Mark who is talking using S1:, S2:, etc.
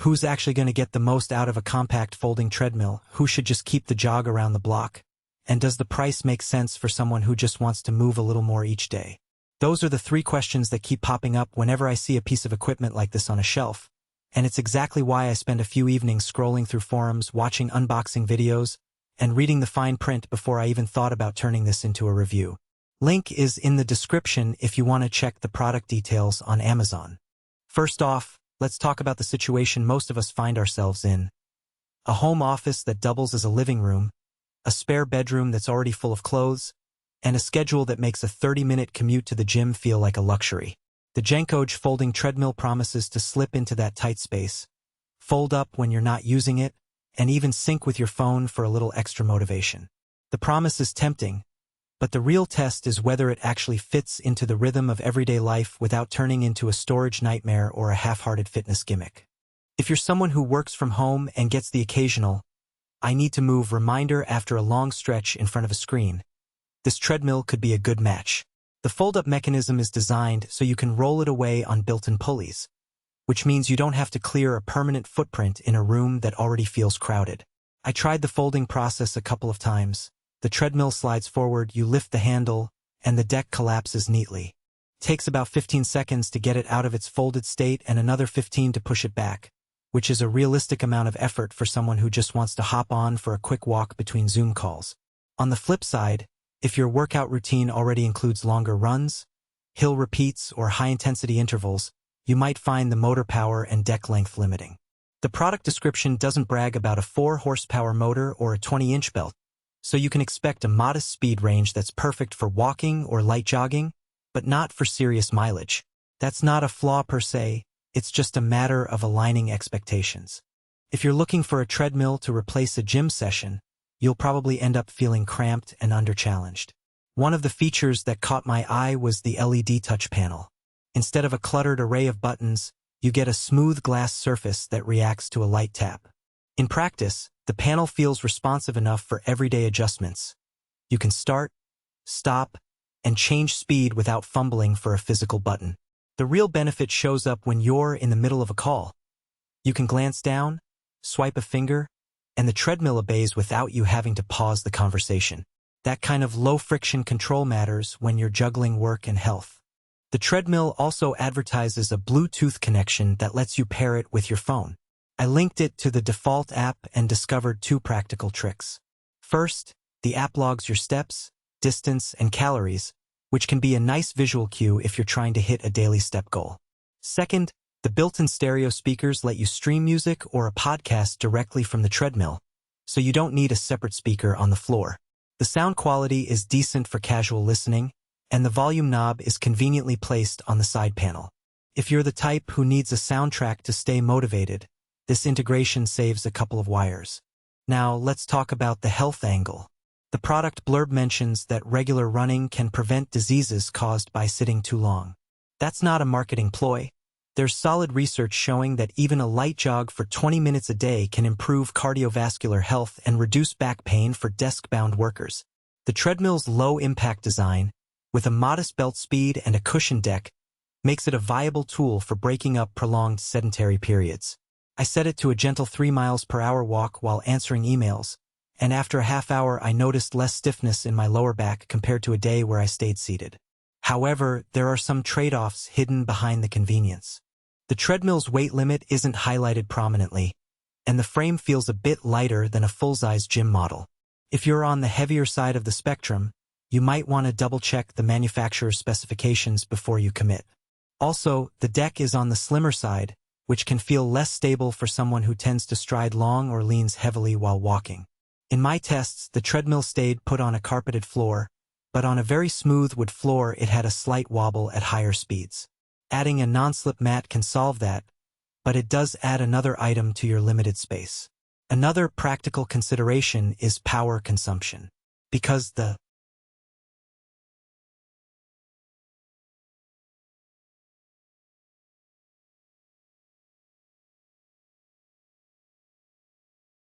S1: Who's actually going to get the most out of a compact folding treadmill? Who should just keep the jog around the block? And does the price make sense for someone who just wants to move a little more each day? Those are the three questions that keep popping up whenever I see a piece of equipment like this on a shelf. And it's exactly why I spend a few evenings scrolling through forums, watching unboxing videos, and reading the fine print before I even thought about turning this into a review. Link is in the description if you want to check the product details on Amazon. First off, let's talk about the situation most of us find ourselves in. A home office that doubles as a living room, a spare bedroom that's already full of clothes, and a schedule that makes a 30-minute commute to the gym feel like a luxury. The Jenkoj folding treadmill promises to slip into that tight space, fold up when you're not using it, and even sync with your phone for a little extra motivation. The promise is tempting, but the real test is whether it actually fits into the rhythm of everyday life without turning into a storage nightmare or a half-hearted fitness gimmick. If you're someone who works from home and gets the occasional, I need to move reminder after a long stretch in front of a screen, this treadmill could be a good match. The fold-up mechanism is designed so you can roll it away on built-in pulleys, which means you don't have to clear a permanent footprint in a room that already feels crowded. I tried the folding process a couple of times. The treadmill slides forward, you lift the handle, and the deck collapses neatly. It takes about 15 seconds to get it out of its folded state and another 15 to push it back, which is a realistic amount of effort for someone who just wants to hop on for a quick walk between Zoom calls. On the flip side, if your workout routine already includes longer runs, hill repeats, or high-intensity intervals, you might find the motor power and deck length limiting. The product description doesn't brag about a 4-horsepower motor or a 20-inch belt, so you can expect a modest speed range that's perfect for walking or light jogging, but not for serious mileage. That's not a flaw per se, it's just a matter of aligning expectations. If you're looking for a treadmill to replace a gym session, you'll probably end up feeling cramped and under-challenged. One of the features that caught my eye was the LED touch panel. Instead of a cluttered array of buttons, you get a smooth glass surface that reacts to a light tap. In practice, the panel feels responsive enough for everyday adjustments. You can start, stop, and change speed without fumbling for a physical button. The real benefit shows up when you're in the middle of a call. You can glance down, swipe a finger, and the treadmill obeys without you having to pause the conversation. That kind of low-friction control matters when you're juggling work and health. The treadmill also advertises a Bluetooth connection that lets you pair it with your phone. I linked it to the default app and discovered two practical tricks. First, the app logs your steps, distance, and calories, which can be a nice visual cue if you're trying to hit a daily step goal. Second, the built-in stereo speakers let you stream music or a podcast directly from the treadmill, so you don't need a separate speaker on the floor. The sound quality is decent for casual listening, and the volume knob is conveniently placed on the side panel. If you're the type who needs a soundtrack to stay motivated, this integration saves a couple of wires. Now, let's talk about the health angle. The product blurb mentions that regular running can prevent diseases caused by sitting too long. That's not a marketing ploy. There's solid research showing that even a light jog for 20 minutes a day can improve cardiovascular health and reduce back pain for desk-bound workers. The treadmill's low-impact design, with a modest belt speed and a cushioned deck, makes it a viable tool for breaking up prolonged sedentary periods. I set it to a gentle 3 miles per hour walk while answering emails, and after a half hour I noticed less stiffness in my lower back compared to a day where I stayed seated. However, there are some trade-offs hidden behind the convenience. The treadmill's weight limit isn't highlighted prominently, and the frame feels a bit lighter than a full-size gym model. If you're on the heavier side of the spectrum, you might want to double-check the manufacturer's specifications before you commit. Also, the deck is on the slimmer side, which can feel less stable for someone who tends to stride long or leans heavily while walking. In my tests, the treadmill stayed put on a carpeted floor, but on a very smooth wood floor it had a slight wobble at higher speeds. Adding a non-slip mat can solve that, but it does add another item to your limited space. Another practical consideration is power consumption. Because the